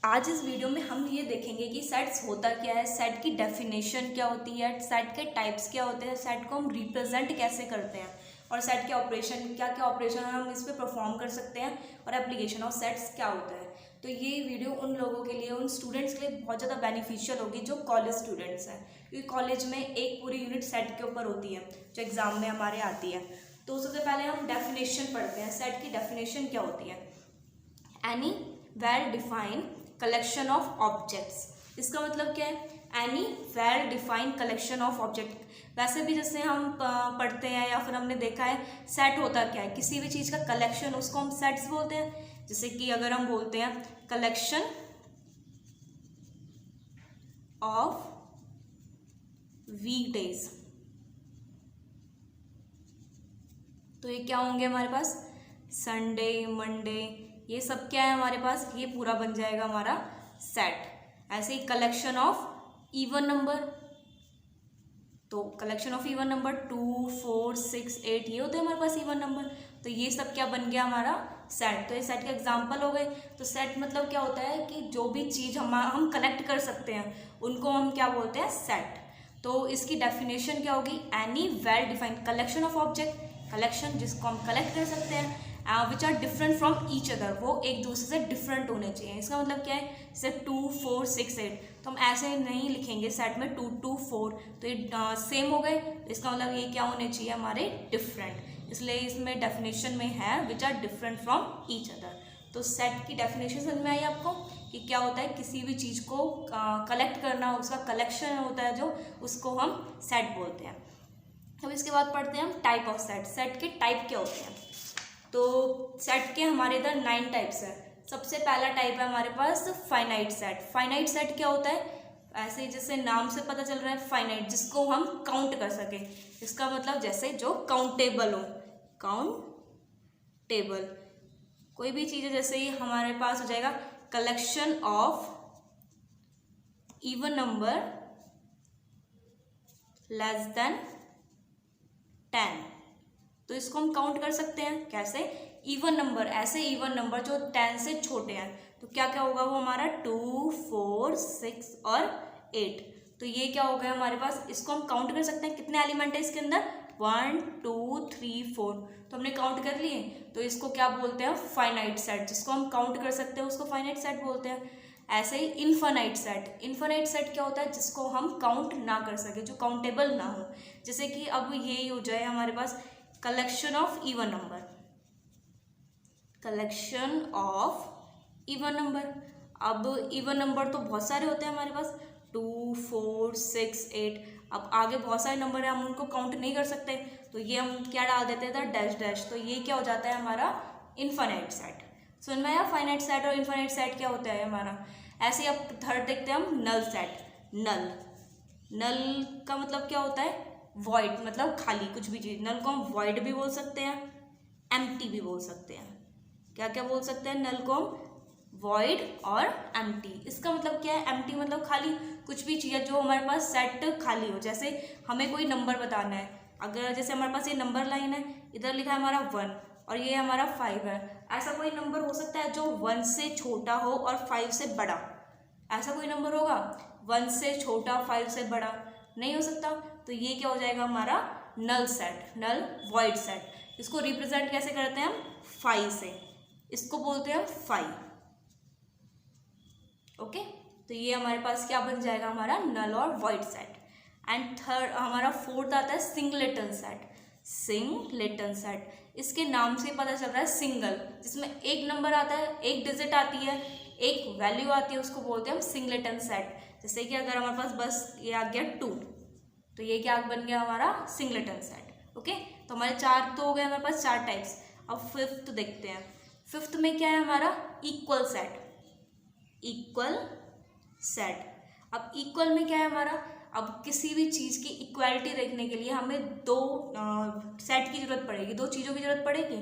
आज इस वीडियो में हम ये देखेंगे कि सेट्स होता क्या है, सेट की डेफिनेशन क्या होती है, सेट के टाइप्स क्या होते हैं, सेट को हम रिप्रेजेंट कैसे करते हैं और सेट के ऑपरेशन क्या क्या ऑपरेशन हम इस पर परफॉर्म कर सकते हैं और एप्लीकेशन ऑफ सेट्स क्या होता है। तो ये वीडियो उन लोगों के लिए, उन स्टूडेंट्स के लिए बहुत ज़्यादा बेनिफिशियल होगी जो कॉलेज स्टूडेंट्स हैं, क्योंकि कॉलेज में एक पूरी यूनिट सेट के ऊपर होती है जो एग्जाम में हमारे आती है। तो सबसे पहले हम डेफिनेशन पढ़ते हैं। सेट की डेफिनेशन क्या होती है? Any well defined collection of objects. इसका मतलब क्या है? Any well defined collection of object. वैसे भी जैसे हम पढ़ते हैं या फिर हमने देखा है, सेट होता क्या है? किसी भी चीज़ का कलेक्शन, उसको हम सेट्स बोलते हैं। जैसे कि अगर हम बोलते हैं कलेक्शन ऑफ वीकडेज, तो ये क्या होंगे हमारे पास? संडे, मंडे, ये सब क्या है हमारे पास? ये पूरा बन जाएगा हमारा सेट। ऐसे ही कलेक्शन ऑफ इवन नंबर, तो कलेक्शन ऑफ इवन नंबर 2, 4, 6, 8 ये होते हैं हमारे पास इवन नंबर। तो ये सब क्या बन गया हमारा? सेट। तो ये सेट के एग्जाम्पल हो गए। तो सेट मतलब क्या होता है कि जो भी चीज़ हम कलेक्ट कर सकते हैं उनको हम क्या बोलते हैं? सेट। तो इसकी डेफिनेशन क्या होगी? Any well defined collection of object, collection जिसको हम कलेक्ट कर सकते हैं which are different from each other, वो एक दूसरे से डिफरेंट होने चाहिए। इसका मतलब क्या है? जैसे 2, 4, 6, 8, तो हम ऐसे नहीं लिखेंगे सेट में 2, 2, 4, तो ये सेम हो गए। इसका मतलब ये क्या होने चाहिए हमारे? डिफरेंट। इसलिए इसमें डेफिनेशन में है which are different from each other. तो सेट की डेफिनेशन समझ में आई आपको कि क्या होता है? किसी भी चीज़ को कलेक्ट करना, उसका कलेक्शन होता है जो, उसको हम सेट बोलते हैं। अब इसके बाद पढ़ते हैं हम टाइप ऑफ सेट। सेट के टाइप क्या होते हैं? तो सेट के हमारे इधर 9 टाइप्स है। सबसे पहला टाइप है हमारे पास फाइनाइट सेट। फाइनाइट सेट क्या होता है? ऐसे जैसे नाम से पता चल रहा है, फाइनाइट, जिसको हम काउंट कर सके। इसका मतलब जैसे जो काउंटेबल हो, काउंटेबल कोई भी चीज़ है। जैसे ही हमारे पास हो जाएगा collection of even number less than 10, तो इसको हम काउंट कर सकते हैं। कैसे? इवन नंबर, ऐसे इवन नंबर जो 10 से छोटे हैं, तो क्या क्या होगा वो हमारा? 2, 4, 6 और 8। तो ये क्या हो गया हमारे पास? इसको हम काउंट कर सकते हैं। कितने एलिमेंट है इसके अंदर? 1, 2, 3, 4, तो हमने काउंट कर लिए। तो इसको क्या बोलते हैं? Finite set. जिसको हम काउंट कर सकते हैं उसको फाइनाइट सेट बोलते हैं। ऐसे ही इनफाइनाइट सेट। इनफाइनाइट सेट क्या होता है? जिसको हम काउंट ना कर सके, जो काउंटेबल ना हो। जैसे कि अब ये हो जाए हमारे पास collection of even number, collection of even number. अब इवन नंबर तो बहुत सारे होते हैं हमारे पास, 2, 4, 6, 8। अब आगे बहुत सारे नंबर है, हम उनको काउंट नहीं कर सकते, तो ये हम क्या डाल देते हैं? Dash dash. तो ये क्या हो जाता है हमारा? Infinite set. सुन में आया? फाइनाइट सेट और इनफाइनाइट सेट क्या होता है हमारा। ऐसे ही अब थर्ड देखते हैं हम, नल सेट। नल, नल का मतलब क्या होता है? वॉइड, मतलब खाली, कुछ भी चीज़। नल को हम वॉइड भी बोल सकते हैं, एम्प्टी भी बोल सकते हैं। क्या क्या बोल सकते हैं? नल को हम वॉइड और एम्प्टी। इसका मतलब क्या है? एम्प्टी मतलब खाली, कुछ भी चीज़ जो हमारे पास सेट खाली हो। जैसे हमें कोई नंबर बताना है, अगर जैसे हमारे पास ये नंबर लाइन है, इधर लिखा है हमारा 1 और ये हमारा 5 है। ऐसा कोई नंबर हो सकता है जो 1 से छोटा हो और 5 से बड़ा? ऐसा कोई नंबर होगा 1 से छोटा 5 से बड़ा? नहीं हो सकता। तो ये क्या हो जाएगा हमारा? नल सेट, नल वॉइड सेट। इसको रिप्रेजेंट कैसे करते हैं हम? 5 से, इसको बोलते हैं 5। ओके, तो ये हमारे पास क्या बन जाएगा हमारा? नल और वॉइड सेट। एंड थर्ड हमारा फोर्थ आता है सिंगलेटन सेट। सिंगलेटन सेट, इसके नाम से पता चल रहा है सिंगल, जिसमें एक नंबर आता है, एक डिजिट आती है, एक वैल्यू आती है, उसको बोलते हैं हम सिंगलेटन सेट। जैसे कि अगर हमारे पास बस ये आ गया 2, तो ये क्या बन गया हमारा? Singleton set. ओके, तो हमारे 4 तो हो गए हमारे पास, 4 टाइप्स। अब फिफ्थ देखते हैं। फिफ्थ में क्या है हमारा? Equal set. Equal set. अब इक्वल में क्या है हमारा? अब किसी भी चीज़ की इक्वालिटी देखने के लिए हमें 2 सेट की जरूरत पड़ेगी, 2 चीज़ों की जरूरत पड़ेगी।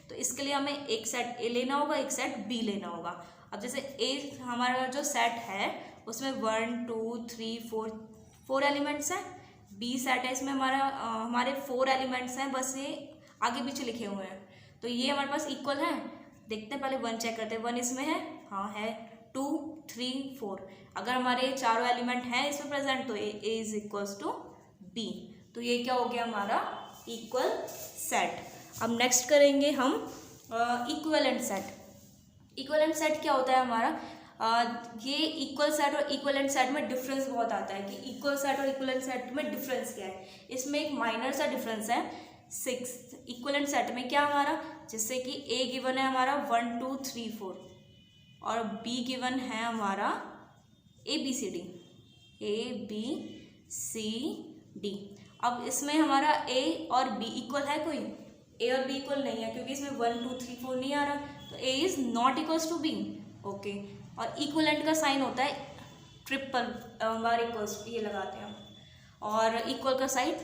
तो इसके लिए हमें एक सेट ए लेना होगा, एक सेट बी लेना होगा। अब जैसे ए हमारा जो सेट है उसमें 1, 2, 3, 4 एलिमेंट्स हैं। बी सेट है, इसमें हमारे 4 एलिमेंट्स हैं, बस ये आगे पीछे लिखे हुए हैं। तो ये हमारे पास इक्वल है। देखते हैं, पहले 1 चेक करते हैं। 1 इसमें है, हाँ है। 2 3 4। अगर हमारे ये चारों एलिमेंट हैं इसमें प्रेजेंट तो A is equals to B. तो ये क्या हो गया हमारा इक्वल सेट। अब नेक्स्ट करेंगे हम इक्विवेलेंट सेट। इक्विवेलेंट सेट क्या होता है हमारा, ये इक्वल सेट और इक्विवेलेंट सेट में डिफरेंस बहुत आता है कि इक्वल सेट और इक्विवेलेंट सेट में डिफरेंस क्या है। इसमें एक माइनर सा डिफरेंस है 6। इक्विवेलेंट सेट में क्या हमारा, जैसे कि ए गिवन है हमारा 1 2 3 4 और बी गिवन है हमारा ABCD ABCD। अब इसमें हमारा ए और बी इक्वल है, कोई ए और बी इक्वल नहीं है क्योंकि इसमें 1 2 3 4 नहीं आ रहा, तो A is not equals to B. Okay, और इक्वलेंट का साइन होता है ट्रिपल बार इक्वल्स, ये लगाते हैं हम, और इक्वल का साइन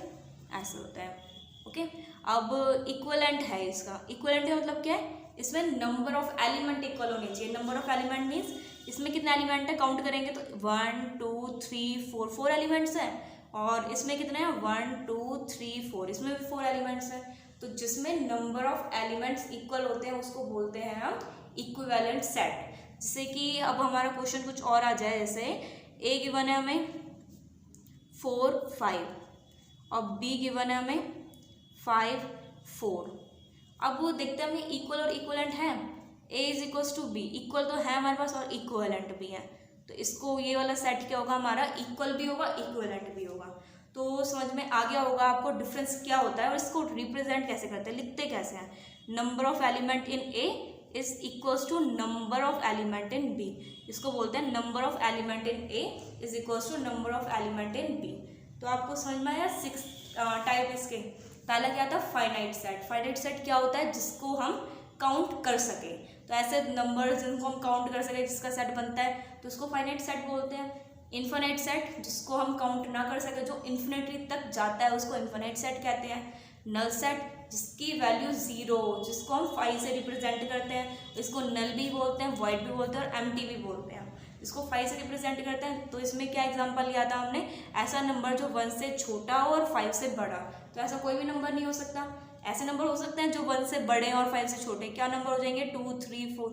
ऐसे होता है। ओके, अब इक्वलेंट है इसका, इक्वलेंट है मतलब क्या है, इसमें नंबर ऑफ एलिमेंट इक्वल होने चाहिए। नंबर ऑफ एलिमेंट मीन्स इसमें कितने एलिमेंट है, काउंट करेंगे तो 1 2 3 4 4 एलिमेंट्स हैं, और इसमें कितने हैं 1 2 3 4, इसमें भी 4 एलिमेंट्स हैं। तो जिसमें नंबर ऑफ एलिमेंट्स इक्वल होते हैं उसको बोलते हैं हम इक्विवेलेंट सेट। जैसे कि अब हमारा क्वेश्चन कुछ और आ जाए, जैसे ए गिवन है हमें 4 5 और बी गिवन है हमें 5 4। अब वो देखते हैं हमें इक्वल और इक्वलेंट है, A is equals to B, equal तो है हमारे पास और इक्वलेंट भी है, तो इसको ये वाला सेट क्या होगा हमारा, इक्वल भी होगा इक्वलेंट भी होगा। तो समझ में आ गया होगा आपको डिफरेंस क्या होता है और इसको रिप्रेजेंट कैसे करते हैं, लिखते कैसे हैं। Number of element in A is equals to number of element in B, इसको बोलते हैं number of element in A is equals to number of element in B. तो आपको समझ में आया 6 टाइप इसके। पहला क्या था, फाइनाइट सेट। फाइनाइट सेट क्या होता है, जिसको हम काउंट कर सके, तो ऐसे नंबर जिनको हम काउंट कर सके जिसका सेट बनता है तो उसको फाइनाइट सेट बोलते हैं। इन्फिनिट सेट, जिसको हम काउंट ना कर सके, जो इन्फिनिटी तक जाता है उसको इन्फिनिट सेट कहते हैं। नल सेट, जिसकी वैल्यू 0, जिसको हम 5 से रिप्रेजेंट करते हैं, इसको नल भी बोलते हैं, वॉइड भी बोलते हैं और एम्प्टी भी बोलते हैं। इसको 5 से रिप्रेजेंट करते हैं, तो इसमें क्या एग्जांपल लिया था हमने, ऐसा नंबर जो 1 से छोटा हो और 5 से बड़ा। तो ऐसा कोई भी नंबर नहीं हो सकता, ऐसे नंबर हो सकते हैं जो 1 से बड़े और 5 से छोटे। क्या नंबर हो जाएंगे, 2 3 4,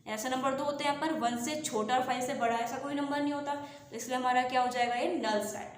ऐसा नंबर तो होते हैं, पर 1 से छोटा और 5 से बड़ा ऐसा कोई नंबर नहीं होता, तो इसलिए हमारा क्या हो जाएगा, ये नल सेट।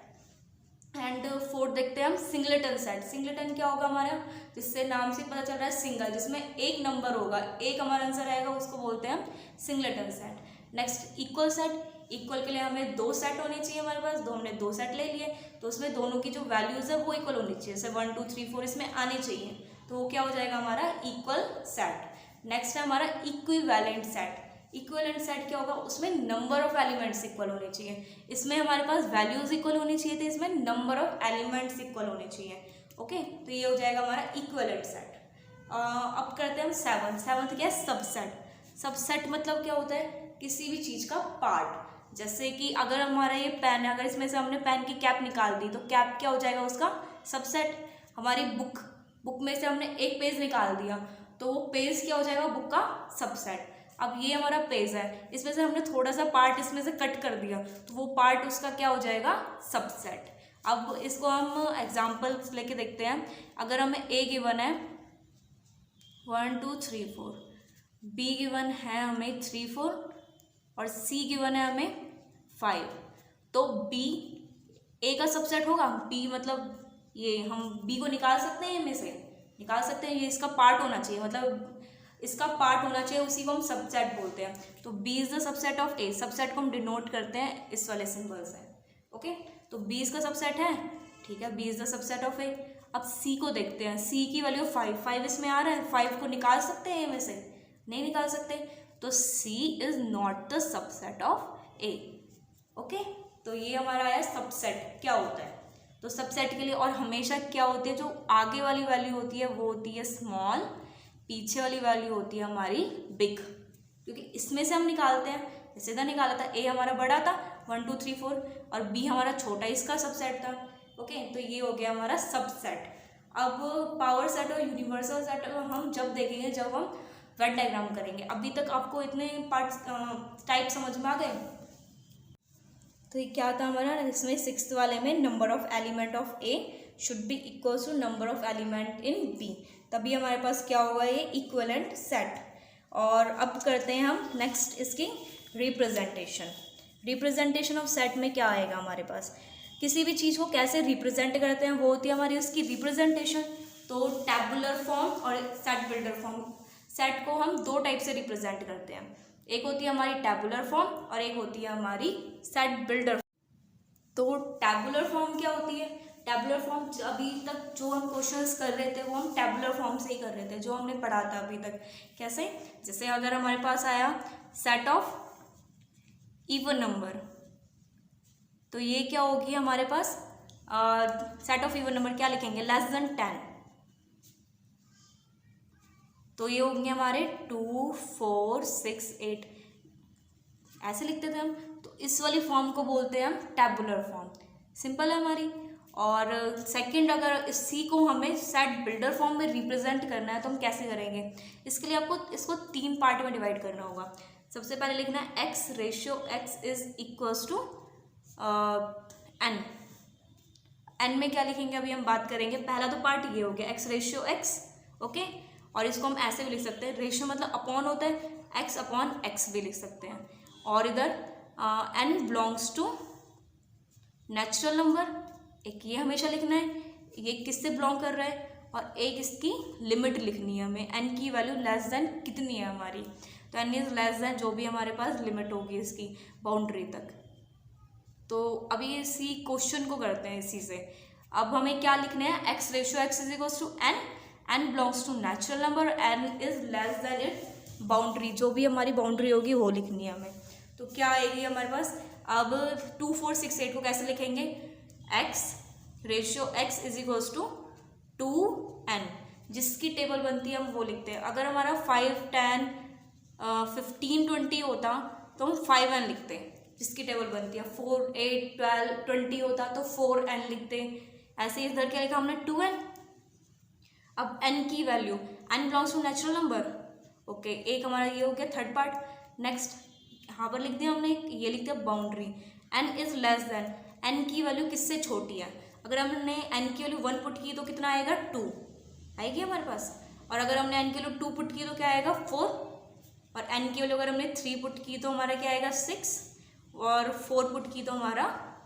एंड 4 देखते हैं हम, सिंगलेटन सेट। सिंगलेटन क्या होगा हमारा, जिससे नाम से पता चल रहा है सिंगल, जिसमें एक नंबर होगा, एक हमारा आंसर आएगा, उसको बोलते हैं singleton set. Next equal set. Equal के लिए हमें 2 सेट होने चाहिए हमारे पास, हमने 2 सेट ले लिए, तो उसमें दोनों की जो वैल्यूज है वो इक्वल होनी चाहिए, जैसे 1 2 3 4 इसमें आने चाहिए, तो वो क्या हो जाएगा हमारा इक्वल सेट। नेक्स्ट है हमारा इक्विवेलेंट सेट। इक्विवेलेंट सेट क्या होगा, उसमें नंबर ऑफ एलिमेंट्स इक्वल होने चाहिए, इसमें हमारे पास वैल्यूज इक्वल होनी चाहिए थी, इसमें नंबर ऑफ एलिमेंट्स इक्वल होने चाहिए। ओके, तो ये हो जाएगा हमारा इक्विवेलेंट सेट। अब करते हैं हम 7th क्या है, सबसेट। सबसेट मतलब क्या होता है, किसी भी चीज़ का पार्ट। जैसे कि अगर हमारा ये पेन है, अगर इसमें से हमने पेन की कैप निकाल दी तो कैप क्या हो जाएगा उसका सबसेट। हमारी बुक में से हमने एक पेज निकाल दिया तो वो पेज क्या हो जाएगा, बुक का सबसेट। अब ये हमारा पेज है, इसमें से हमने थोड़ा सा पार्ट इसमें से कट कर दिया तो वो पार्ट उसका क्या हो जाएगा, सबसेट। अब इसको हम एग्जांपल्स लेके देखते हैं। अगर हमें ए गिवन है 1 2 3 4, बी गिवन है हमें 3 4 और सी गिवन है हमें 5, तो बी ए का सबसेट होगा। बी मतलब ये हम बी को निकाल सकते हैं, इनमें से निकाल सकते हैं, ये इसका पार्ट होना चाहिए, मतलब इसका पार्ट होना चाहिए, उसी को हम सबसेट बोलते हैं। तो B is the subset of A. Subset को हम डिनोट करते हैं इस वाले सिंबल से। ओके, तो बी इसका सबसेट है, ठीक है, B is the subset of A. अब सी को देखते हैं, सी की वैल्यू 5 इसमें आ रहा है, 5 को निकाल सकते हैं ए में से, नहीं निकाल सकते, तो C is not the subset of A. Okay, तो ये हमारा आया सबसेट क्या होता है। तो सबसेट के लिए और हमेशा क्या होती है, जो आगे वाली वैल्यू होती है वो होती है स्मॉल, पीछे वाली वैल्यू होती है हमारी बिग, क्योंकि इसमें से हम निकालते हैं। जैसे इधर निकाला था, ए हमारा बड़ा था 1 2 3 4 और बी हमारा छोटा, इसका सबसेट था। ओके, तो ये हो गया हमारा सबसेट। अब पावर सेट और यूनिवर्सल सेट हम जब देखेंगे, जब हम वेन डायग्राम करेंगे। अभी तक आपको इतने पार्ट्स टाइप समझ में आ गए। तो ये क्या था हमारा, इसमें 6th वाले में number of element of A should be equals to number of element in B, तभी हमारे पास क्या होगा, ये इक्विवेलेंट सेट। और अब करते हैं हम नेक्स्ट इसकी रिप्रेजेंटेशन ऑफ सेट में क्या आएगा हमारे पास, किसी भी चीज़ को कैसे रिप्रेजेंट करते हैं वो होती है हमारी उसकी रिप्रेजेंटेशन। तो टैबुलर फॉर्म और सेट बिल्डर फॉर्म, सेट को हम दो टाइप से रिप्रेजेंट करते हैं, एक होती है हमारी टैबुलर फॉर्म और एक होती है हमारी सेट बिल्डर। तो टैबुलर फॉर्म क्या होती है, टैबुलर फॉर्म अभी तक जो हम क्वेश्चंस कर रहे थे वो हम टैबुलर फॉर्म से ही कर रहे थे, जो हमने पढ़ा था अभी तक। कैसे, जैसे अगर हमारे पास आया सेट ऑफ इवन नंबर, तो ये क्या होगी हमारे पास, सेट ऑफ इवन नंबर क्या लिखेंगे, लेस देन 10, तो ये होंगे हमारे 2 4 6 8, ऐसे लिखते थे हम। तो इस वाली फॉर्म को बोलते हैं हम टैबुलर फॉर्म, सिंपल है हमारी। और सेकंड, अगर इसी को हमें सेट बिल्डर फॉर्म में रिप्रेजेंट करना है तो हम कैसे करेंगे, इसके लिए आपको इसको 3 पार्ट में डिवाइड करना होगा। सबसे पहले लिखना है x ratio x is equals to n. N में क्या लिखेंगे अभी हम बात करेंगे, पहला तो पार्ट ये हो गया एक्स रेशियो एक्स, ओके। और इसको हम ऐसे भी लिख सकते हैं, रेशियो मतलब अपॉन होता है, एक्स अपॉन एक्स भी लिख सकते हैं। और इधर n belongs to natural number, एक ये हमेशा लिखना है, ये किससे बिलोंग कर रहा है, और एक इसकी लिमिट लिखनी है हमें, एन की वैल्यू लेस देन कितनी है हमारी, तो एन इज लेस देन जो भी हमारे पास लिमिट होगी इसकी बाउंड्री तक। तो अभी इसी क्वेश्चन को करते हैं इसी से। अब हमें क्या लिखना है, x ratio x is equals to n, n belongs to natural number, n is less than it boundary, जो भी हमारी बाउंड्री होगी वो लिखनी है हमें। तो क्या आएगी हमारे पास, अब 2 4 6 8 को कैसे लिखेंगे, x ratio x is equals to 2n, जिसकी टेबल बनती है हम वो लिखते हैं। अगर हमारा 5 10 15 20 होता तो हम 5n लिखते हैं, जिसकी टेबल बनती है। 4 8 12 20 होता तो 4n लिखते हैं। ऐसे इधर क्या लिखा हमने 2n। अब n की value, n belongs to natural number, okay, एक हमारा ये हो गया थर्ड पार्ट। नेक्स्ट यहाँ पर लिख दिया हमने, ये लिख दिया boundary, n is less then, n की वैल्यू किससे छोटी है, अगर हमने n की वैल्यू 1 पुट की तो कितना आएगा 2 आएगी हमारे पास, और अगर हमने n की वैल्यू 2 पुट की तो क्या आएगा 4, और n की वैल्यू अगर हमने 3 पुट की तो हमारा क्या आएगा 6, और 4 पुट की तो हमारा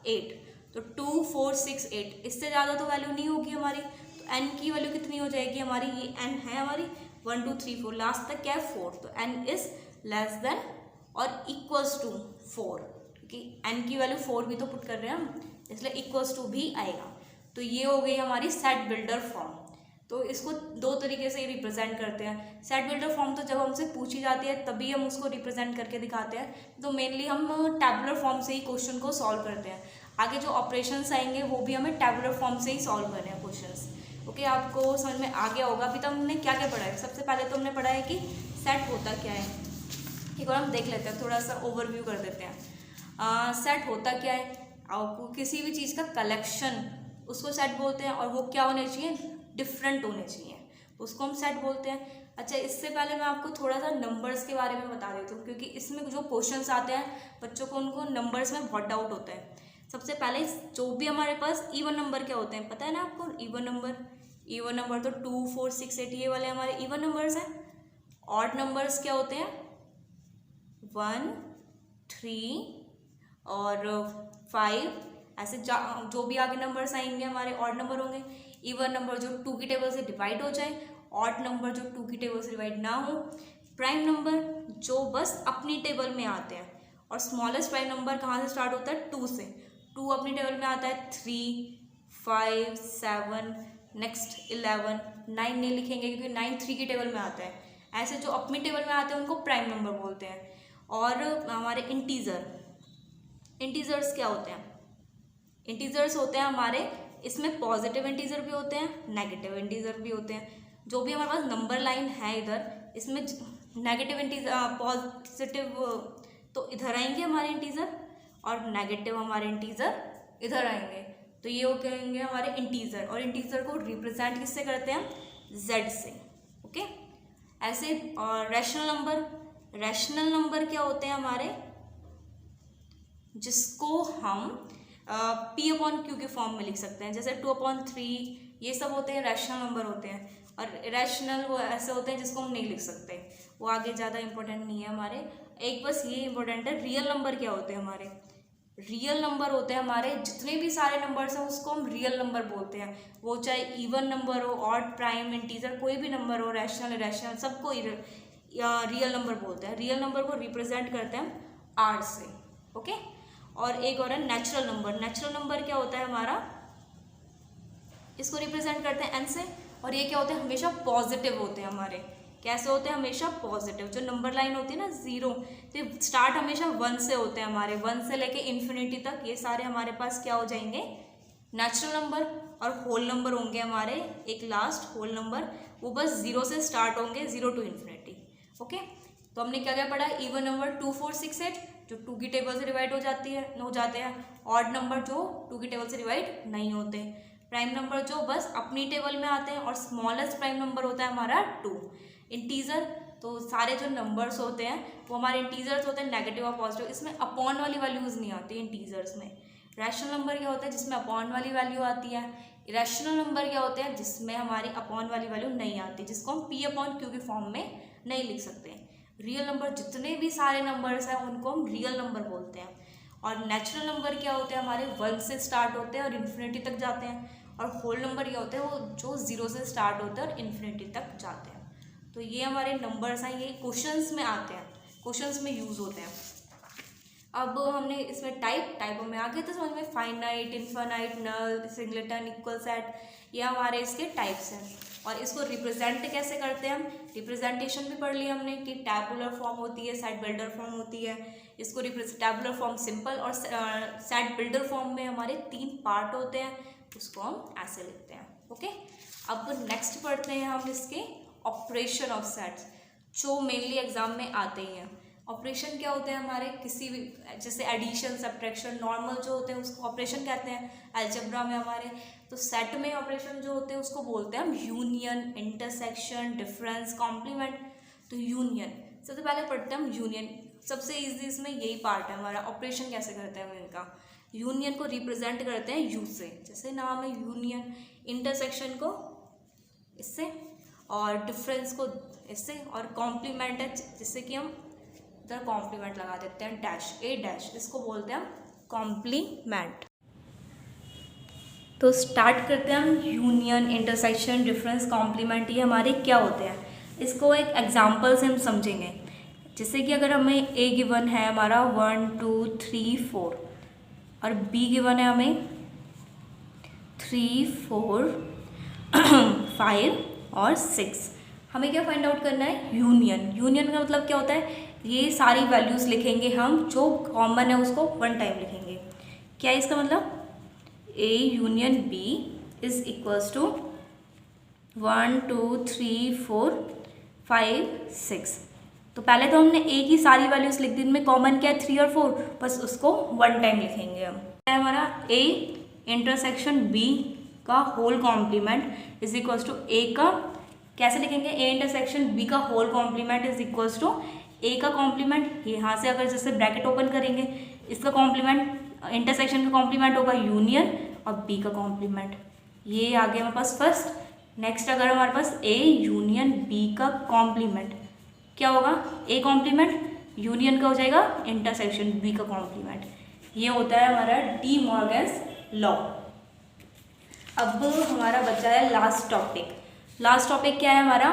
8। तो 2 4 6 8, इससे ज़्यादा तो वैल्यू नहीं होगी हमारी। तो n की वैल्यू कितनी हो जाएगी हमारी, ये n है हमारी 1 2 3 4, लास्ट तक क्या है 4, तो n इज लेस देन और इक्वल्स टू 4, क्योंकि n की वैल्यू 4 भी तो पुट कर रहे हैं हम, इसलिए इक्वल्स टू भी आएगा। तो ये हो गई हमारी सेट बिल्डर फॉर्म। तो इसको दो तरीके से रिप्रेजेंट करते हैं। सेट बिल्डर फॉर्म तो जब हमसे पूछी जाती है तभी हम उसको रिप्रेजेंट करके दिखाते हैं, तो मेनली हम टैबुलर फॉर्म से ही क्वेश्चन को सॉल्व करते हैं। आगे जो ऑपरेशंस आएंगे वो भी हमें टैबुलर फॉर्म से ही सॉल्व करने हैं क्वेश्चंस। ओके, आपको समझ में आ गया होगा। अभी तक हमने क्या क्या पढ़ा है, सबसे पहले तो हमने पढ़ा है कि सेट होता क्या है। एक बार हम देख लेते हैं, थोड़ा सा ओवरव्यू कर देते हैं। सेट होता क्या है, आपको किसी भी चीज़ का कलेक्शन उसको सेट बोलते हैं, और वो क्या होने चाहिए, डिफरेंट होने चाहिए, उसको हम सेट बोलते हैं। अच्छा, इससे पहले मैं आपको थोड़ा सा नंबर्स के बारे में बता देती हूँ, क्योंकि इसमें जो क्वेश्चंस आते हैं बच्चों को उनको नंबर्स में बहुत डाउट होता है। सबसे पहले जो भी हमारे पास इवन नंबर क्या होते हैं पता है ना आपको, इवन नंबर तो 2 4 6 8 ये वाले हमारे इवन नंबर्स हैं। ऑड नंबर्स क्या होते हैं, 1 3 और 5, ऐसे जो भी आगे नंबर्स आएंगे हमारे ऑड नंबर होंगे। इवन नंबर जो 2 की टेबल से डिवाइड हो जाए, ऑड नंबर जो 2 की टेबल से डिवाइड ना हो, प्राइम नंबर जो बस अपनी टेबल में आते हैं। और स्मॉलेस्ट प्राइम नंबर कहाँ से स्टार्ट होता है, 2 से। 2 अपनी टेबल में आता है, 3 5 7, नेक्स्ट 11, 9 नहीं लिखेंगे क्योंकि 9 3 की टेबल में आता है। ऐसे जो अपनी टेबल में आते हैं उनको प्राइम नंबर बोलते हैं। और हमारे इंटीजर्स क्या होते हैं, इंटीजर्स होते हैं हमारे, इसमें पॉजिटिव इंटीजर भी होते हैं, नेगेटिव इंटीजर भी होते हैं। जो भी हमारे पास नंबर लाइन है इधर, इसमें नेगेटिव इंटीजर पॉजिटिव तो इधर आएंगे हमारे इंटीजर, और नेगेटिव हमारे इंटीजर इधर आएंगे। तो ये हो कहेंगे हमारे इंटीजर, और इंटीजर को रिप्रेजेंट किससे करते हैं, z से। ओके, ऐसे रैशनल नंबर क्या होते हैं हमारे, जिसको हम p/q के फॉर्म में लिख सकते हैं, जैसे 2/3, ये सब होते हैं रैशनल नंबर होते हैं। और इरेशनल वो ऐसे होते हैं जिसको हम नहीं लिख सकते, वो आगे ज़्यादा इंपॉर्टेंट नहीं है हमारे। एक बस ये इंपॉर्टेंट है, रियल नंबर क्या होते हैं हमारे, रियल नंबर होते हैं हमारे जितने भी सारे नंबर्स हैं उसको हम रियल नंबर बोलते हैं, वो चाहे इवन नंबर हो, ऑड, प्राइम, इंटीजर, कोई भी नंबर हो, रैशनल इरेशनल, सबको रियल नंबर बोलते हैं। रियल नंबर को रिप्रेजेंट करते हैं आर से, ओके। और एक और है नेचुरल नंबर। नेचुरल नंबर क्या होता है हमारा, इसको रिप्रेजेंट करते हैं एन से, और ये क्या होते हैं, हमेशा पॉजिटिव होते हैं हमारे। कैसे होते हैं, हमेशा पॉजिटिव। जो नंबर लाइन होती है ना 0, तो स्टार्ट हमेशा 1 से होते हैं हमारे, 1 से लेके इन्फिनिटी तक ये सारे हमारे पास क्या हो जाएंगे, नेचुरल नंबर। और होल नंबर होंगे हमारे, एक लास्ट होल नंबर, वो बस 0 से स्टार्ट होंगे, 0 टू इन्फिनिटी, ओके। तो हमने क्या क्या पढ़ा, इवन नंबर 2 4 6 8 जो 2 की टेबल से डिवाइड हो जाते हैं। ऑड नंबर जो 2 की टेबल से डिवाइड नहीं होते। प्राइम नंबर जो बस अपनी टेबल में आते हैं, और स्मॉलेस्ट प्राइम नंबर होता है हमारा 2। इंटीजर, तो सारे जो नंबर्स होते हैं वो हमारे इंटीजर्स होते हैं, नेगेटिव और पॉजिटिव, इसमें अपॉन वाली वैल्यूज नहीं आती इंटीजर्स में। रैशनल नंबर क्या होता है, जिसमें अपॉन वाली वैल्यू आती है। इरेशनल नंबर क्या होते हैं, जिसमें हमारी अपॉन वाली वैल्यू नहीं आती, जिसको हम पी अपॉन क्यू के फॉर्म में नहीं लिख सकते। रियल नंबर, जितने भी सारे नंबर्स हैं उनको हम रियल नंबर बोलते हैं। और नेचुरल नंबर क्या होते हैं हमारे, 1 से स्टार्ट होते हैं और इन्फिनिटी तक जाते हैं। और होल नंबर क्या होते हैं, वो जो 0 से स्टार्ट होते हैं और इन्फिनिटी तक जाते हैं। तो ये हमारे नंबर्स हैं, ये क्वेश्चंस में आते हैं, क्वेश्चंस में यूज होते हैं। अब हमने इसमें टाइपों में आगे तो समझ में, फाइनाइट, इनफाइनाइट, नल, सिंगलेटन, इक्वल सेट, ये हमारे इसके टाइप्स हैं। और इसको रिप्रेजेंट कैसे करते हैं हम, रिप्रेजेंटेशन भी पढ़ लिया हमने कि टैबुलर फॉर्म होती है, सेट बिल्डर फॉर्म होती है। इसको टैबुलर फॉर्म सिंपल, और सेट बिल्डर फॉर्म में हमारे 3 पार्ट होते हैं, उसको हम ऐसे लिखते हैं, ओके। अब नेक्स्ट पढ़ते हैं हम इसके ऑपरेशन ऑफ सेट्स, जो मेनली एग्जाम में आते ही हैं। ऑपरेशन क्या होते हैं हमारे, किसी भी जैसे एडिशन, सब्ट्रैक्शन, नॉर्मल जो होते हैं उसको ऑपरेशन कहते हैं अलजेब्रा में हमारे। तो सेट में ऑपरेशन जो होते हैं उसको बोलते हैं हम यूनियन, इंटरसेक्शन, डिफरेंस, कॉम्प्लीमेंट। तो यूनियन सबसे पहले पढ़ते हैं हम यूनियन, सबसे ईजी इसमें यही पार्ट है हमारा। ऑपरेशन कैसे करते हैं हम इनका, यूनियन को रिप्रेजेंट करते हैं यू से, जैसे नाम है यूनियन। इंटरसेक्शन को इससे, और डिफरेंस को इससे, और कॉम्प्लीमेंट है जिससे कि हम इधर कॉम्प्लीमेंट लगा देते हैं, डैश, ए डैश, इसको बोलते हैं हम कॉम्प्लीमेंट। तो स्टार्ट करते हैं हम, यूनियन, इंटरसेक्शन, डिफरेंस, कॉम्प्लीमेंट, ये हमारे क्या होते हैं, इसको एक एग्जांपल से हम समझेंगे। जैसे कि अगर हमें ए गिवन है हमारा 1 2 3 4, और बी गिवन है हमें 3 4 5 और 6, हमें क्या फाइंड आउट करना है, यूनियन। यूनियन का मतलब क्या होता है, ये सारी वैल्यूज़ लिखेंगे हम, जो कॉमन है उसको 1 टाइम लिखेंगे। क्या है इसका मतलब, A union B is equals to 1 2 3 4 5 6। तो पहले तो हमने ए की सारी वैल्यूज़ लिख दी, इनमें कॉमन क्या है 3 और 4, बस उसको 1 टाइम लिखेंगे हम। क्या है हमारा, ए इंटरसेक्शन बी का whole complement is equals to A का, कैसे लिखेंगे, ए इंटरसेक्शन बी का whole complement is equals to A का कॉम्प्लीमेंट। यहाँ से अगर जैसे ब्रैकेट ओपन करेंगे, इसका कॉम्प्लीमेंट, इंटरसेक्शन का कॉम्प्लीमेंट होगा यूनियन, और बी का कॉम्प्लीमेंट, ये आ गया हमारे पास फर्स्ट। नेक्स्ट अगर हमारे पास ए यूनियन बी का कॉम्प्लीमेंट क्या होगा, ए कॉम्प्लीमेंट यूनियन का हो जाएगा इंटरसेक्शन बी का कॉम्प्लीमेंट। ये होता है हमारा डी मॉर्गन्स लॉ। अब हमारा बचा है लास्ट टॉपिक। लास्ट टॉपिक क्या है हमारा,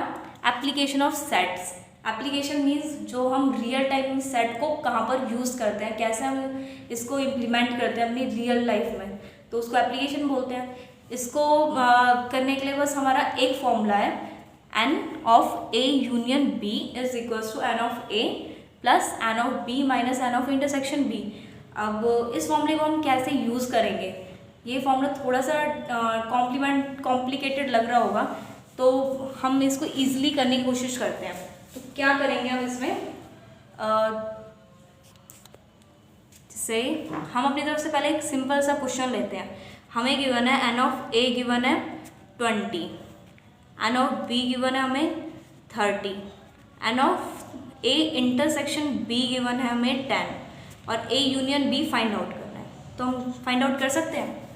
application of sets. Application means जो हम रियल टाइम सेट को कहाँ पर यूज़ करते हैं, कैसे हम इसको इम्प्लीमेंट करते हैं अपनी रियल लाइफ में, तो उसको एप्लीकेशन बोलते हैं। इसको करने के लिए बस हमारा एक फॉर्मूला है, n of A union B is equals to N of A plus n of B minus n of intersection B. अब इस फॉर्मूले को हम कैसे यूज़ करेंगे, ये फॉर्मूला थोड़ा सा कॉम्प्लिकेटेड लग रहा होगा, तो हम इसको ईजिली करने की कोशिश करते हैं। तो क्या करेंगे हम इसमें, जैसे हम अपनी तरफ से पहले एक सिंपल सा क्वेश्चन लेते हैं। हमें गिवन है एन ऑफ ए गिवन है 20, एन ऑफ बी गिवन है हमें 30, n of A intersection B given है हमें 10, और A union B find out करना है। तो हम फाइंड आउट कर सकते हैं,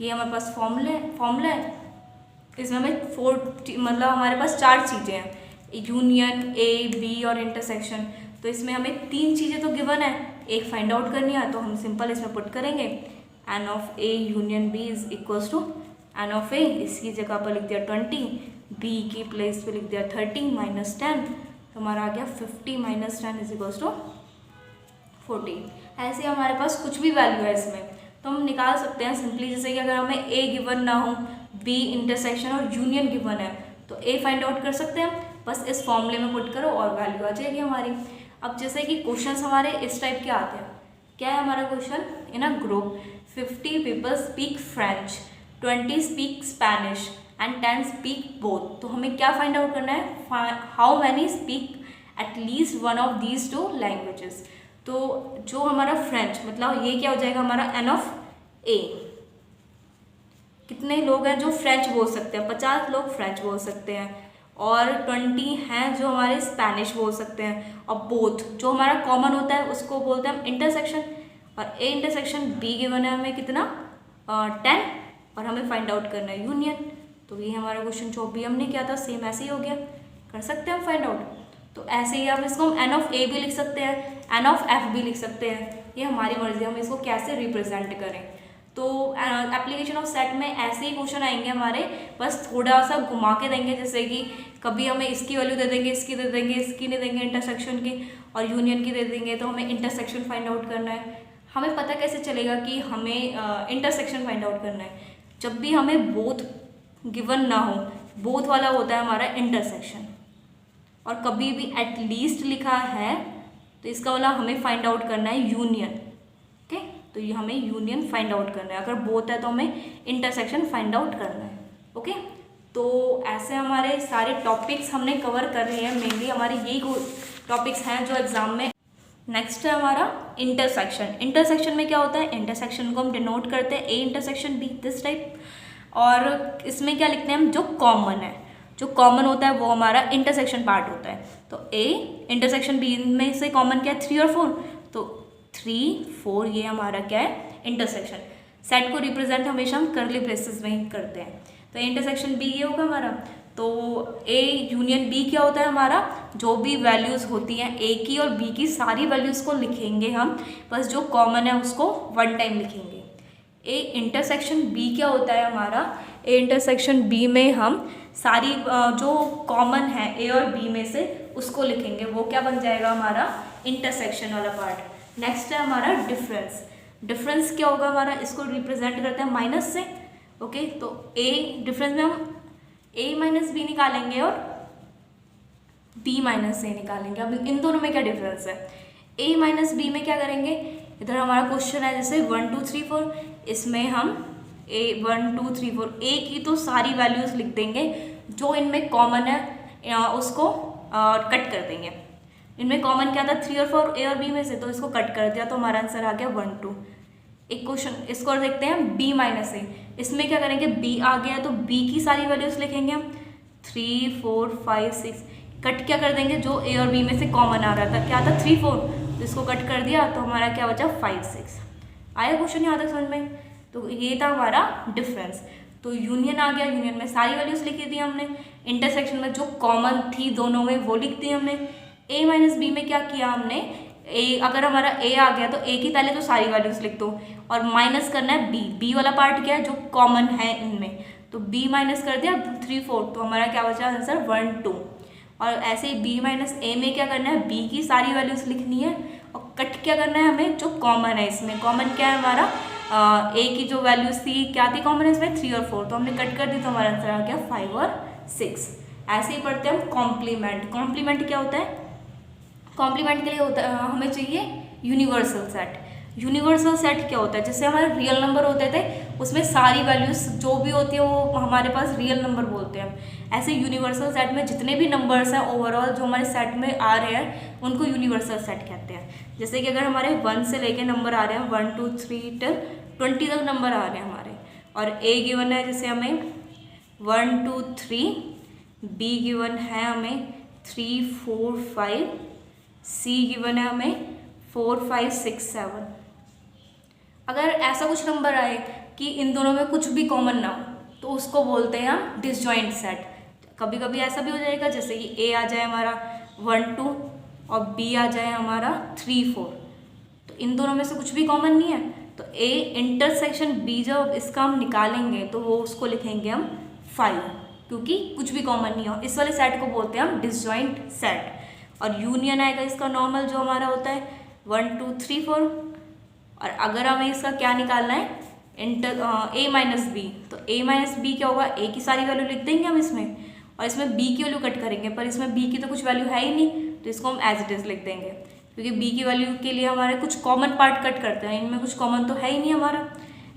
ये हमारे पास फॉर्मूला है। इसमें हमें मतलब हमारे पास 4 चीज़ें हैं, यूनियन, ए, बी और इंटरसेक्शन। तो इसमें हमें 3 चीज़ें तो गिवन है, एक फाइंड आउट करनी है, तो हम सिंपल इसमें पुट करेंगे N of A union B is equals to N of A, इसकी जगह पर लिख दिया 20, बी की प्लेस पे लिख दिया 30 माइनस 10, तो हमारा आ गया 50 माइनस 10 इज इक्वल्स टू 40। ऐसे हमारे पास कुछ भी वैल्यू है इसमें तो हम निकाल सकते हैं सिंपली, जैसे कि अगर हमें ए गिवन ना हो, बी इंटरसेक्शन और यूनियन गिवन है तो ए फाइंड आउट कर सकते हैं, बस इस फॉर्मूले में पुट करो और वैल्यू आ जाएगी हमारी। अब जैसे कि क्वेश्चंस हमारे इस टाइप के आते हैं, क्या है हमारा question, in a group 50 people speak French, 20 speak Spanish and 10 speak both. तो हमें क्या फाइंड आउट करना है, how many speak at least one of these 2 languages. तो जो हमारा फ्रेंच, मतलब ये क्या हो जाएगा हमारा एन ऑफ ए, कितने लोग हैं जो फ्रेंच बोल सकते हैं, 50 लोग फ्रेंच बोल सकते हैं, और 20 हैं जो हमारे स्पेनिश बोल सकते हैं, और बोथ जो हमारा कॉमन होता है उसको बोलते हैं हम इंटरसेक्शन, और ए इंटरसेक्शन बी गिवन है हमें कितना 10, और हमें फाइंड आउट करना है यूनियन। तो ये हमारा क्वेश्चन जो भी हमने किया था सेम ऐसे ही हो गया, कर सकते हैं हम फाइंड आउट। तो ऐसे ही हम इसको एन ऑफ ए भी लिख सकते हैं, एन ऑफ एफ भी लिख सकते हैं, ये हमारी मर्जी, हम इसको कैसे रिप्रेजेंट करें। तो एप्लीकेशन ऑफ सेट में ऐसे ही क्वेश्चन आएंगे हमारे, बस थोड़ा सा घुमा के देंगे, जैसे कि कभी हमें इसकी वैल्यू दे देंगे, इसकी दे देंगे, इसकी नहीं देंगे इंटरसेक्शन की, और यूनियन की दे देंगे, तो हमें इंटरसेक्शन फाइंड आउट करना है। हमें पता कैसे चलेगा कि हमें इंटरसेक्शन फाइंड आउट करना है, जब भी हमें बोथ गिवन ना हो, बोथ वाला होता है हमारा इंटरसेक्शन, और कभी भी एट लीस्ट लिखा है तो इसका वाला हमें फाइंड आउट करना है यूनियन। ओके, तो ये हमें यूनियन फाइंड आउट करना है, अगर बोथ है तो हमें इंटरसेक्शन फाइंड आउट करना है। ओके, तो ऐसे हमारे सारे टॉपिक्स हमने कवर कर रहे हैं, मेनली हमारे यही टॉपिक्स हैं जो एग्जाम में। नेक्स्ट है हमारा इंटरसेक्शन। इंटरसेक्शन में क्या होता है, इंटरसेक्शन को हम डिनोट करते हैं A intersection B, this type, और इसमें क्या लिखते हैं हम, जो कॉमन है, जो कॉमन होता है वो हमारा इंटरसेक्शन पार्ट होता है। तो ए इंटरसेक्शन बी में से कॉमन क्या है, 3 और 4, तो 3 4 ये हमारा क्या है इंटरसेक्शन। सेट को रिप्रेजेंट हमेशा हम कर्ली ब्रेसेस में ही करते हैं, तो इंटरसेक्शन बी ये होगा हमारा। तो ए यूनियन बी क्या होता है हमारा, जो भी वैल्यूज़ होती हैं ए की और बी की सारी वैल्यूज़ को लिखेंगे हम, बस जो कॉमन है उसको वन टाइम लिखेंगे। ए इंटरसेक्शन बी क्या होता है हमारा, ए इंटरसेक्शन बी में हम सारी जो कॉमन है ए और बी में से उसको लिखेंगे, वो क्या बन जाएगा हमारा इंटरसेक्शन वाला पार्ट। नेक्स्ट है हमारा डिफरेंस। डिफरेंस क्या होगा हमारा, इसको रिप्रेजेंट करते हैं माइनस से। ओके, तो ए डिफरेंस में हम ए माइनस बी निकालेंगे और बी माइनस ए निकालेंगे। अब इन दोनों में क्या डिफरेंस है, ए माइनस बी में क्या करेंगे, इधर हमारा क्वेश्चन है जैसे 1 2 3 4, इसमें हम ए 1 2 3 4 ए की तो सारी वैल्यूज़ लिख देंगे, जो इनमें कॉमन है उसको कट कर देंगे। इनमें कॉमन क्या था 3 और 4 ए और बी में से, तो इसको कट कर दिया तो हमारा आंसर आ गया 1 2। एक क्वेश्चन इसको देखते हैं बी माइनस ए, इसमें क्या करेंगे, बी आ गया तो बी की सारी वैल्यूज़ लिखेंगे हम 3 4 5 6, कट क्या कर देंगे, जो ए और बी में से कॉमन आ रहा था क्या था 3 4, तो इसको कट कर दिया तो हमारा क्या बचा 5 6। आया क्वेश्चन यहाँ तक समझ में, तो ये था हमारा डिफरेंस। तो यूनियन आ गया, यूनियन में सारी वैल्यूज़ लिखी थी हमने, इंटरसेक्शन में जो कॉमन थी दोनों में वो लिख दी हमने। ए माइनस बी में क्या किया हमने, ए अगर हमारा ए आ गया तो ए की पहले तो सारी वैल्यूज़ लिख दो, और माइनस करना है बी, बी वाला पार्ट क्या है जो कॉमन है इनमें, तो बी माइनस कर दिया 3 4, तो हमारा क्या बचा आंसर 1 2। और ऐसे ही बी माइनस ए में क्या करना है, बी की सारी वैल्यूज़ लिखनी है, और कट क्या करना है हमें, जो कॉमन है इसमें, कॉमन क्या है हमारा ए की जो वैल्यूज़ थी क्या थी कॉमन है इसमें 3 और 4, तो हमने कट कर दी तो हमारा आंसर आ गया 5 और 6। ऐसे ही पढ़ते हैं हम कॉम्प्लीमेंट। कॉम्प्लीमेंट क्या होता है, कॉम्प्लीमेंट के लिए होता है हमें चाहिए यूनिवर्सल सेट। यूनिवर्सल सेट क्या होता है, जैसे हमारे रियल नंबर होते थे उसमें सारी वैल्यूज़ जो भी होती है वो हमारे पास रियल नंबर बोलते हैं। ऐसे यूनिवर्सल सेट में जितने भी नंबर्स हैं ओवरऑल जो हमारे सेट में आ रहे हैं उनको यूनिवर्सल सेट कहते हैं। जैसे कि अगर हमारे 1 से लेके नंबर आ रहे हैं 1 2 3 टिल 20 तक नंबर आ रहे हैं हमारे, और ए गिवन है जैसे हमें 1 2 3, बी गिवन है हमें 3 4 5, सी गिवन है हमें 4 5 6 7। अगर ऐसा कुछ नंबर आए कि इन दोनों में कुछ भी कॉमन ना हो, तो उसको बोलते हैं हम डिसजॉइंट सेट। कभी कभी ऐसा भी हो जाएगा जैसे कि ए आ जाए हमारा 1 2 और बी आ जाए हमारा 3 4, तो इन दोनों में से कुछ भी कॉमन नहीं है, तो ए इंटरसेक्शन बी जब इसका हम निकालेंगे तो वो उसको लिखेंगे हम 5, क्योंकि कुछ भी कॉमन नहीं हो। इस वाले सेट को बोलते हैं हम डिसजॉइंट सेट। और यूनियन आएगा इसका नॉर्मल जो हमारा होता है 1 2 3 4। और अगर हमें इसका क्या निकालना है ए माइनस बी, तो ए माइनस बी क्या होगा, ए की सारी वैल्यू लिख देंगे हम इसमें, और इसमें बी की वैल्यू कट करेंगे, पर इसमें बी की तो कुछ वैल्यू है ही नहीं, तो इसको हम एज इट इज लिख देंगे, क्योंकि बी की वैल्यू के लिए हमारे कुछ कॉमन पार्ट कट करते हैं, इनमें कुछ कॉमन तो है ही नहीं हमारा।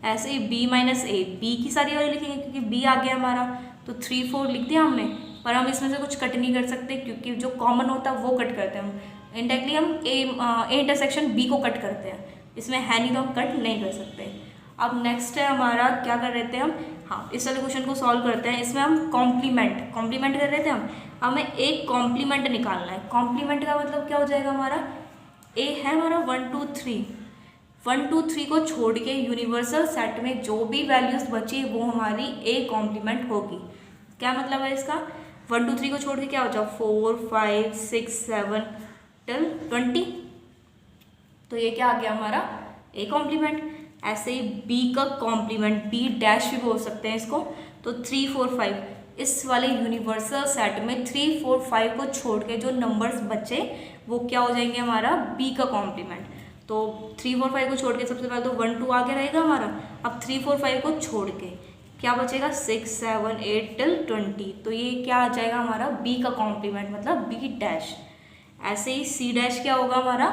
ऐसे ही बी माइनस ए, बी की सारी वैल्यू लिखेंगे क्योंकि बी आ गया हमारा, तो 3 4 लिख दिया हमने, पर हम इसमें से कुछ कट नहीं कर सकते क्योंकि जो कॉमन होता है वो कट करते हैं हम। इनडायरेक्टली हम ए इंटरसेक्शन बी को कट करते हैं, इसमें है नहीं तो हम कट नहीं कर सकते। अब नेक्स्ट है हमारा, क्या कर रहे थे हम, हाँ इस वाले क्वेश्चन को सॉल्व करते हैं। इसमें हम कॉम्प्लीमेंट कर रहे थे हम, हमें एक कॉम्प्लीमेंट निकालना है। कॉम्प्लीमेंट का मतलब क्या हो जाएगा हमारा, ए है हमारा 1 2 3, 1 2 3 को छोड़ के यूनिवर्सल सेट में जो भी वैल्यूज बची वो हमारी ए कॉम्प्लीमेंट होगी। क्या मतलब है इसका, 1 2 3 को छोड़ के क्या हो जाए 4 5 6 7 टिल 20, तो ये क्या आ गया हमारा ए कॉम्प्लीमेंट। ऐसे ही बी का कॉम्प्लीमेंट, बी डैश भी बोल सकते हैं इसको, तो 3 4 5, इस वाले यूनिवर्सल सेट में 3 4 5 को छोड़ के जो नंबर्स बचे वो क्या हो जाएंगे हमारा बी का कॉम्प्लीमेंट। तो 3 4 5 को छोड़ के सबसे पहले तो 1 2 आगे रहेगा हमारा, अब 3 4 5 को छोड़ के क्या बचेगा 6 7 8 टिल 20, तो ये क्या आ जाएगा हमारा बी का कॉम्प्लीमेंट, मतलब बी डैश। ऐसे ही सी डैश क्या होगा हमारा,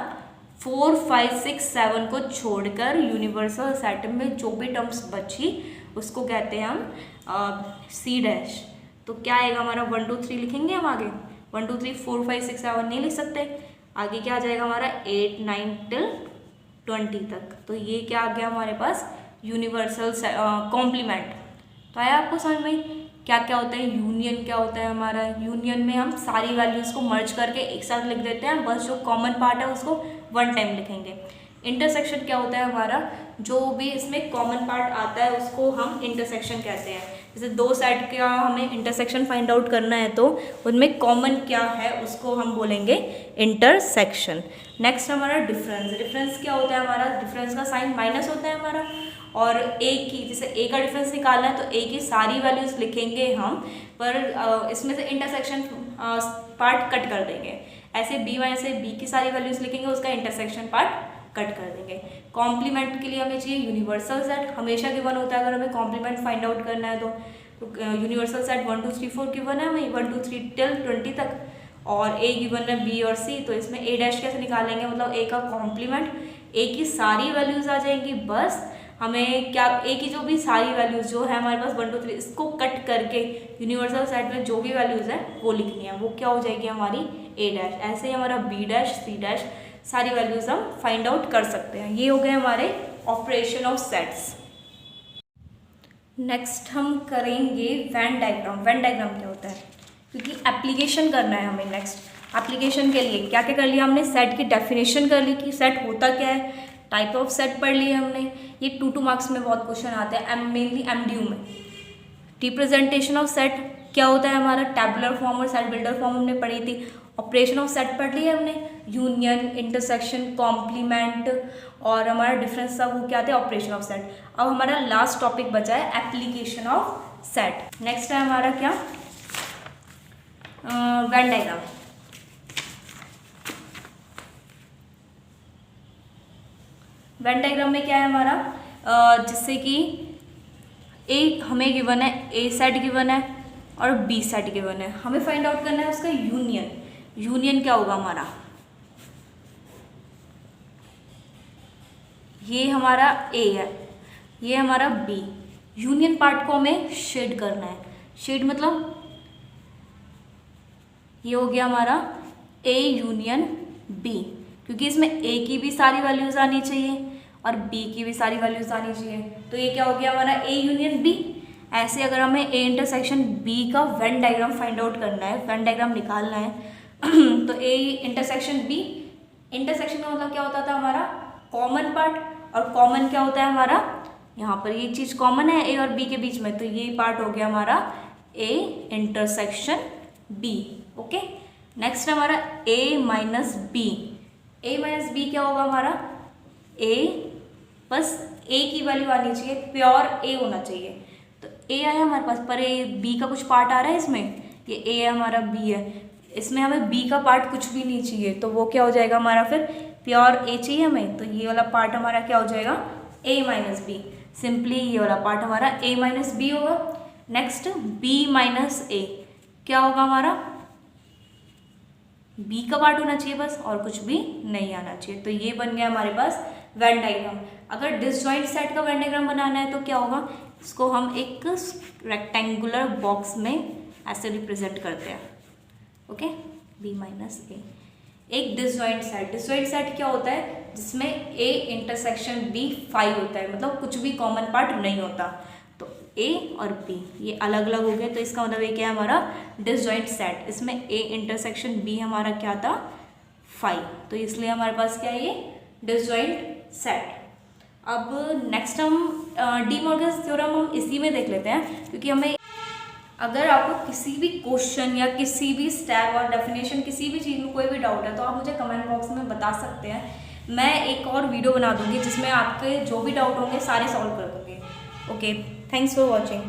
4 5 6 7 को छोड़कर यूनिवर्सल सेट में जो भी टर्म्स बची उसको कहते हैं हम सी डैश। तो क्या आएगा हमारा 1 2 3 लिखेंगे हम आगे, 1 2 3 4 5 6 7 नहीं लिख सकते, आगे क्या आ जाएगा हमारा 8 9 टिल 20 तक, तो ये क्या आ गया हमारे पास यूनिवर्सल कॉम्प्लीमेंट। तो आया आपको समझ में क्या क्या होता है यूनियन, क्या होता है हमारा यूनियन में हम सारी वैल्यूज़ को मर्ज करके एक साथ लिख देते हैं, बस जो कॉमन पार्ट है उसको वन टाइम लिखेंगे। इंटरसेक्शन क्या होता है हमारा, जो भी इसमें कॉमन पार्ट आता है उसको हम इंटरसेक्शन कहते हैं। जैसे दो साइड का हमें इंटरसेक्शन फाइंड आउट करना है तो उनमें कॉमन क्या है उसको हम बोलेंगे इंटरसेक्शन। नेक्स्ट हमारा डिफरेंस। डिफरेंस क्या होता है हमारा, डिफरेंस का साइन माइनस होता है हमारा, और ए की, जैसे ए का डिफरेंस निकालना है तो ए की सारी वैल्यूज लिखेंगे हम, पर इसमें से इंटरसेक्शन पार्ट कट कर देंगे। ऐसे बी माइनस से बी की सारी वैल्यूज लिखेंगे, उसका इंटरसेक्शन पार्ट कट कर देंगे। कॉम्प्लीमेंट के लिए हमें चाहिए यूनिवर्सल सेट, हमेशा गिवन होता है अगर हमें कॉम्प्लीमेंट फाइंड आउट करना है तो यूनिवर्सल सेट 1 2 3 4 गिवन है हमें, 1 2 3 टिल 20 तक, और ए गिवन है बी और सी, तो इसमें ए डैश कैसे निकालेंगे, मतलब ए का कॉम्प्लीमेंट, ए की सारी वैल्यूज आ जाएंगी, बस हमें क्या ए की जो भी सारी वैल्यूज जो है हमारे पास 1 2 3 इसको कट करके यूनिवर्सल सेट में जो भी वैल्यूज है वो लिखनी है, वो क्या हो जाएगी हमारी ए डैश। ऐसे ही हमारा बी डैश सी डैश सारी वैल्यूज हम फाइंड आउट कर सकते हैं। ये हो गए हमारे ऑपरेशन ऑफ सेट्स। नेक्स्ट हम करेंगे वेन डायग्राम। वेन डायग्राम क्या होता है, क्योंकि एप्लीकेशन करना है हमें। नेक्स्ट एप्लीकेशन के लिए क्या क्या कर लिया हमने, सेट की डेफिनेशन कर ली कि सेट होता क्या है, टाइप ऑफ सेट पढ़ लिए हमने, ये 2 मार्क्स में बहुत क्वेश्चन आते हैं, मेनली एमडीयू में। रिप्रेजेंटेशन ऑफ सेट क्या होता है हमारा, टैबुलर फॉर्म और सेट बिल्डर फॉर्म हमने पढ़ी थी। ऑपरेशन ऑफ सेट पढ़ लिया हमने, यूनियन, इंटरसेक्शन, कॉम्प्लीमेंट, और हमारा डिफरेंस था वो क्या थे, ऑपरेशन ऑफ सेट। अब हमारा लास्ट टॉपिक बचा है एप्लीकेशन ऑफ सेट। नेक्स्ट है हमारा क्या, वेन डायग्राम। वेन डायग्राम में क्या है हमारा, जिससे कि ए हमें गिवन है, ए सेट गिवन है और बी सेट गिवन है, हमें फाइंड आउट करना है उसका यूनियन। यूनियन क्या होगा हमारा, ये हमारा ए है, ये हमारा बी। यूनियन पार्ट को हमें शेड करना है, शेड मतलब ये हो गया हमारा ए यूनियन बी, क्योंकि इसमें ए की भी सारी वैल्यूज आनी चाहिए और बी की भी सारी वैल्यूज आनी चाहिए, तो ये क्या हो गया हमारा ए यूनियन बी। ऐसे अगर हमें ए इंटरसेक्शन बी का वेन डायग्राम फाइंड आउट करना है, वेन डायग्राम निकालना है तो ए इंटरसेक्शन बी, इंटरसेक्शन का मतलब क्या होता था हमारा कॉमन पार्ट, और कॉमन क्या होता है हमारा यहाँ पर ये चीज़ कॉमन है ए और बी के बीच में, तो ये पार्ट हो गया हमारा A intersection B. Okay, next है हमारा A minus B. A minus B क्या होगा हमारा, ए बस ए की वैल्यू आनी चाहिए, प्योर ए होना चाहिए। तो ए आया हमारे पास, पर ए बी का कुछ पार्ट आ रहा है इसमें, ये ए है हमारा, बी है, इसमें हमें बी का पार्ट कुछ भी नहीं चाहिए, तो वो क्या हो जाएगा हमारा, फिर प्योर ए चाहिए हमें, तो ये वाला पार्ट हमारा क्या हो जाएगा, ए माइनस बी। सिंपली ये वाला पार्ट हमारा ए माइनस बी होगा। नेक्स्ट बी माइनस ए क्या होगा हमारा, बी का पार्ट होना चाहिए बस, और कुछ भी नहीं आना चाहिए। तो ये बन गया हमारे पास वेन डायग्राम। अगर डिसजॉइंट सेट का वेन डायग्राम बनाना है तो क्या होगा, इसको हम एक रेक्टेंगुलर बॉक्स में ऐसे रिप्रेजेंट करते हैं। ओके, बी माइनस ए एक डिसजॉइंट सेट। डिसजॉइंट सेट क्या होता है, जिसमें ए इंटरसेक्शन बी 5 होता है, मतलब कुछ भी कॉमन पार्ट नहीं होता। तो ए और बी ये अलग अलग हो गए, तो इसका मतलब ये क्या है हमारा डिसजॉइंट सेट। इसमें ए इंटरसेक्शन बी हमारा क्या था 5, तो इसलिए हमारे पास क्या है ये डिसजॉइंट सेट। अब नेक्स्ट हम डी मॉर्गन्स थ्योरम हम इसी में देख लेते हैं, क्योंकि हमें अगर आपको किसी भी क्वेश्चन या किसी भी स्टेप और डेफिनेशन किसी भी चीज़ में कोई भी डाउट है तो आप मुझे कमेंट बॉक्स में बता सकते हैं। मैं एक और वीडियो बना दूंगी जिसमें आपके जो भी डाउट होंगे सारे सॉल्व कर दूंगी। Okay, thanks for watching.